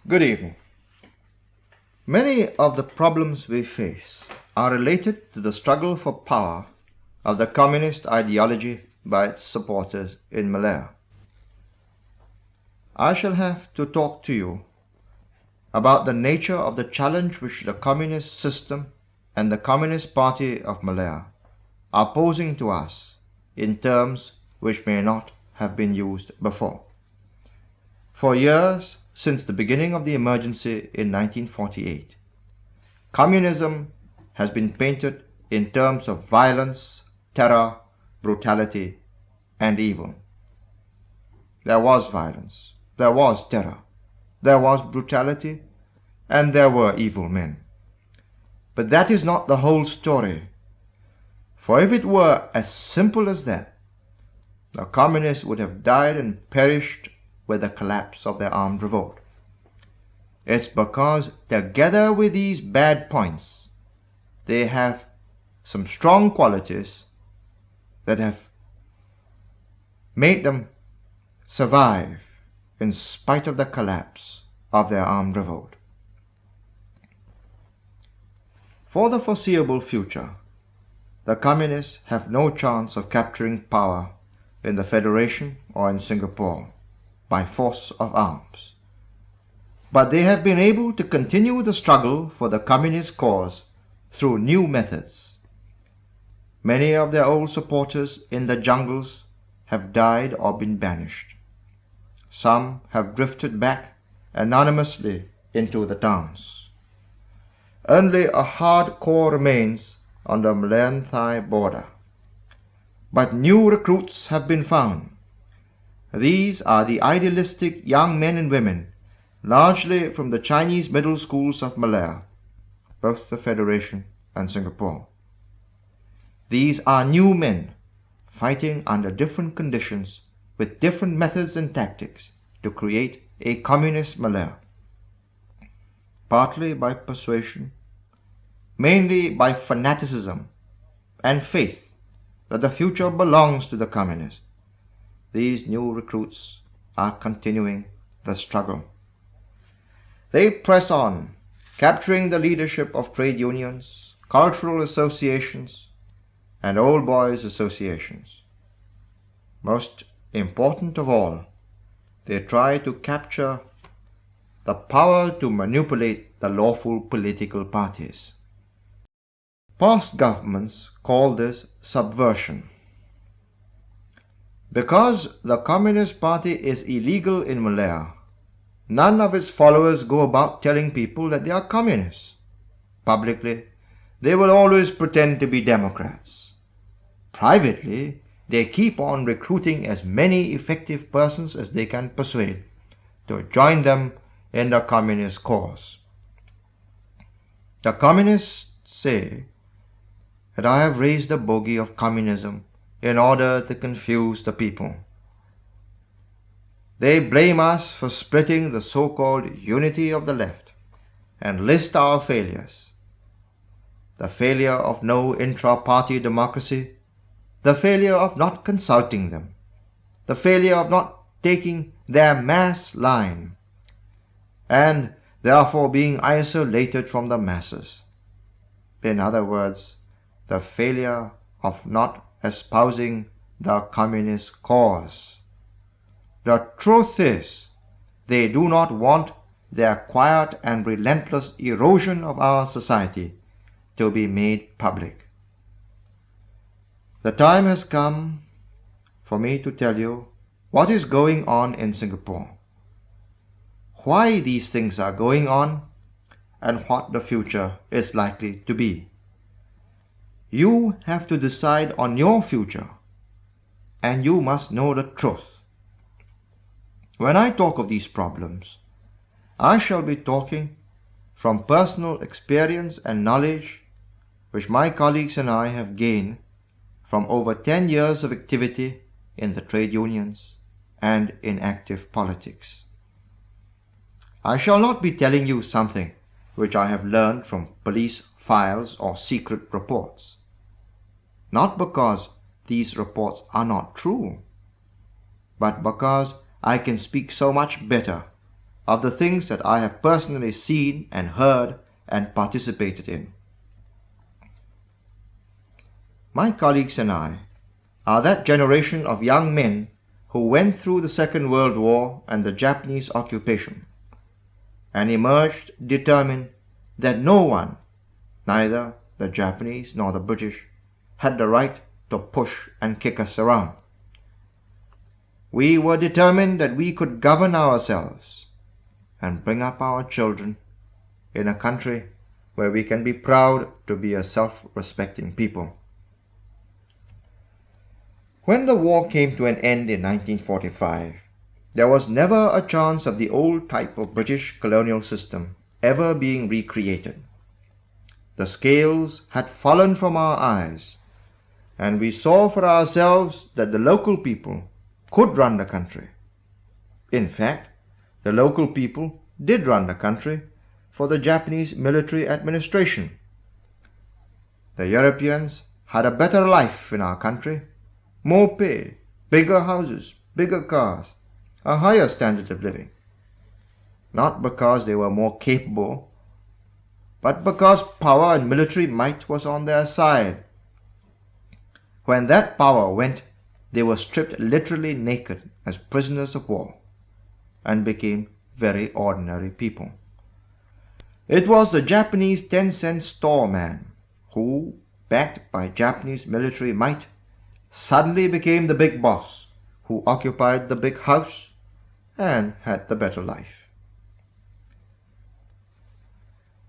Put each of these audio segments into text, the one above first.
Good evening. Many of the problems we face are related to the struggle for power of the communist ideology by its supporters in Malaya. I shall have to talk to you about the nature of the challenge which the communist system and the Communist Party of Malaya are posing to us in terms which may not have been used before. For years, since the beginning of the emergency in 1948, communism has been painted in terms of violence, terror, brutality, and evil. There was violence, there was terror, there was brutality, and there were evil men. But that is not the whole story. For if it were as simple as that, the communists would have died and perished with the collapse of their armed revolt. It's because together with these bad points, they have some strong qualities that have made them survive in spite of the collapse of their armed revolt. For the foreseeable future, the communists have no chance of capturing power in the Federation or in Singapore by force of arms. But they have been able to continue the struggle for the communist cause through new methods. Many of their old supporters in the jungles have died or been banished. Some have drifted back anonymously into the towns. Only a hard core remains on the Malayan-Thai border. But new recruits have been found. These are the idealistic young men and women, largely from the Chinese middle schools of Malaya, both the Federation and Singapore. These are new men fighting under different conditions with different methods and tactics to create a communist Malaya, partly by persuasion, mainly by fanaticism and faith that the future belongs to the communists. These new recruits are continuing the struggle. They press on, capturing the leadership of trade unions, cultural associations, and old boys associations. Most important of all, they try to capture the power to manipulate the lawful political parties. Past governments call this subversion. Because the Communist Party is illegal in Malaya, none of its followers go about telling people that they are communists. Publicly, they will always pretend to be Democrats. Privately, they keep on recruiting as many effective persons as they can persuade to join them in the communist cause. The communists say that I have raised the bogey of communism in order to confuse the people. They blame us for splitting the so-called unity of the left and list our failures. The failure of no intra-party democracy, the failure of not consulting them, the failure of not taking their mass line, and therefore being isolated from the masses. In other words, the failure of not espousing the communist cause. The truth is, they do not want their quiet and relentless erosion of our society to be made public. The time has come for me to tell you what is going on in Singapore, why these things are going on, and what the future is likely to be. You have to decide on your future, and you must know the truth. When I talk of these problems, I shall be talking from personal experience and knowledge which my colleagues and I have gained from over 10 years of activity in the trade unions and in active politics. I shall not be telling you something which I have learned from police files or secret reports. Not because these reports are not true, but because I can speak so much better of the things that I have personally seen and heard and participated in. My colleagues and I are that generation of young men who went through the Second World War and the Japanese occupation and emerged determined that no one, neither the Japanese nor the British, had the right to push and kick us around. We were determined that we could govern ourselves and bring up our children in a country where we can be proud to be a self-respecting people. When the war came to an end in 1945, there was never a chance of the old type of British colonial system ever being recreated. The scales had fallen from our eyes, and we saw for ourselves that the local people could run the country. In fact, the local people did run the country for the Japanese military administration. The Europeans had a better life in our country, more pay, bigger houses, bigger cars, a higher standard of living. Not because they were more capable, but because power and military might was on their side. When that power went, they were stripped literally naked as prisoners of war and became very ordinary people. It was the Japanese 10-cent store man who, backed by Japanese military might, suddenly became the big boss who occupied the big house and had the better life.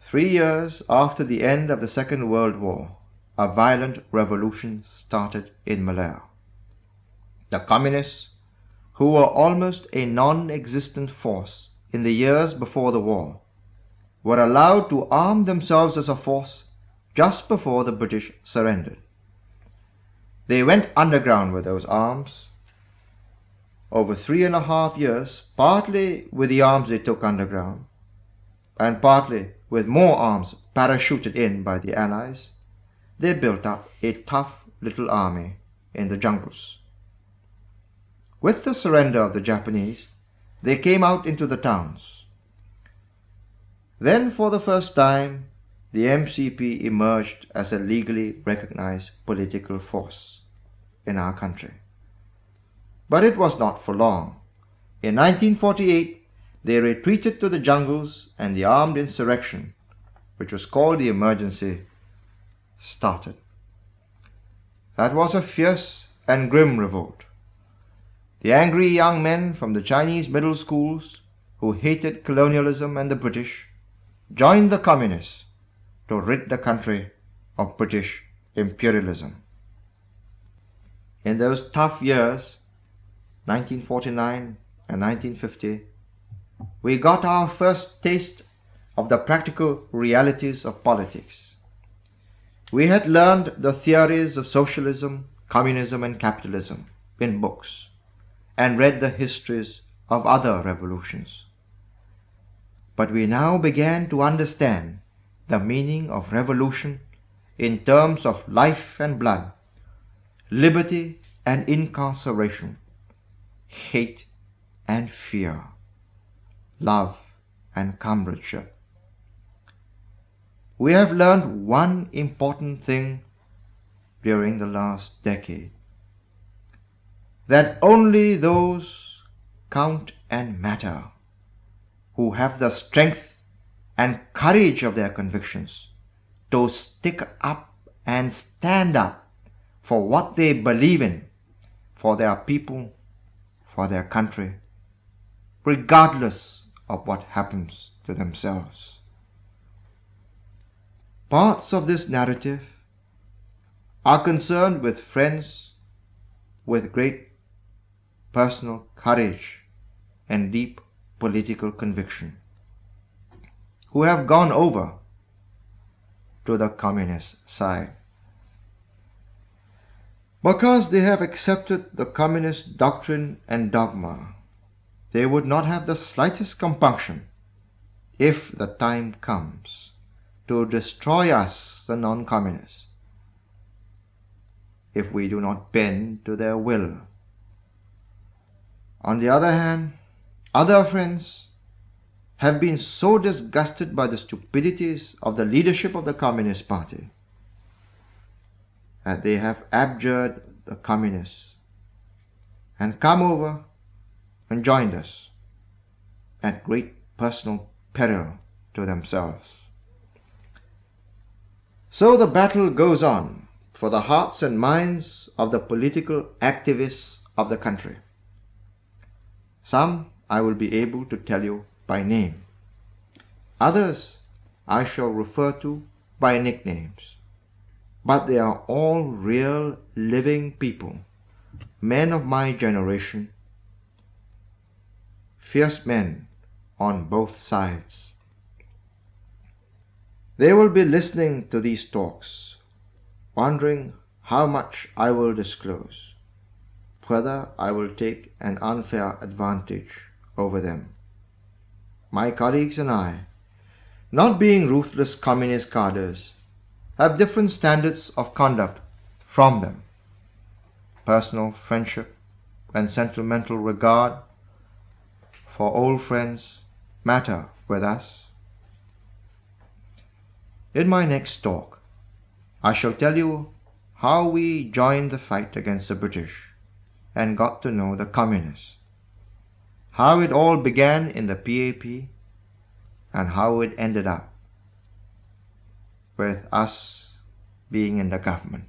3 years after the end of the Second World War, a violent revolution started in Malaya. The communists, who were almost a non-existent force in the years before the war, were allowed to arm themselves as a force just before the British surrendered. They went underground with those arms. Over 3.5 years, partly with the arms they took underground, and partly with more arms parachuted in by the Allies, they built up a tough little army in the jungles. With the surrender of the Japanese, they came out into the towns. Then, for the first time, the MCP emerged as a legally recognized political force in our country. But it was not for long. In 1948, they retreated to the jungles and the armed insurrection, which was called the Emergency, started. That was a fierce and grim revolt. The angry young men from the Chinese middle schools who hated colonialism and the British joined the communists to rid the country of British imperialism. In those tough years, 1949 and 1950, we got our first taste of the practical realities of politics. We had learned the theories of socialism, communism, and capitalism in books, and read the histories of other revolutions. But we now began to understand the meaning of revolution in terms of life and blood, liberty and incarceration, hate and fear, love and comradeship. We have learned one important thing during the last decade, that only those count and matter who have the strength and courage of their convictions to stick up and stand up for what they believe in, for their people, for their country, regardless of what happens to themselves. Parts of this narrative are concerned with friends with great personal courage and deep political conviction, who have gone over to the communist side. Because they have accepted the communist doctrine and dogma, they would not have the slightest compunction, if the time comes, to destroy us, the non-communists, if we do not bend to their will. On the other hand, other friends have been so disgusted by the stupidities of the leadership of the Communist Party that they have abjured the Communists and come over and joined us at great personal peril to themselves. So the battle goes on for the hearts and minds of the political activists of the country. Some I will be able to tell you by name. Others I shall refer to by nicknames. But they are all real living people, men of my generation, fierce men on both sides. They will be listening to these talks, wondering how much I will disclose, whether I will take an unfair advantage over them. My colleagues and I, not being ruthless communist cadres, have different standards of conduct from them. Personal friendship and sentimental regard for old friends matter with us. In my next talk, I shall tell you how we joined the fight against the British and got to know the communists, how it all began in the PAP and how it ended up with us being in the government.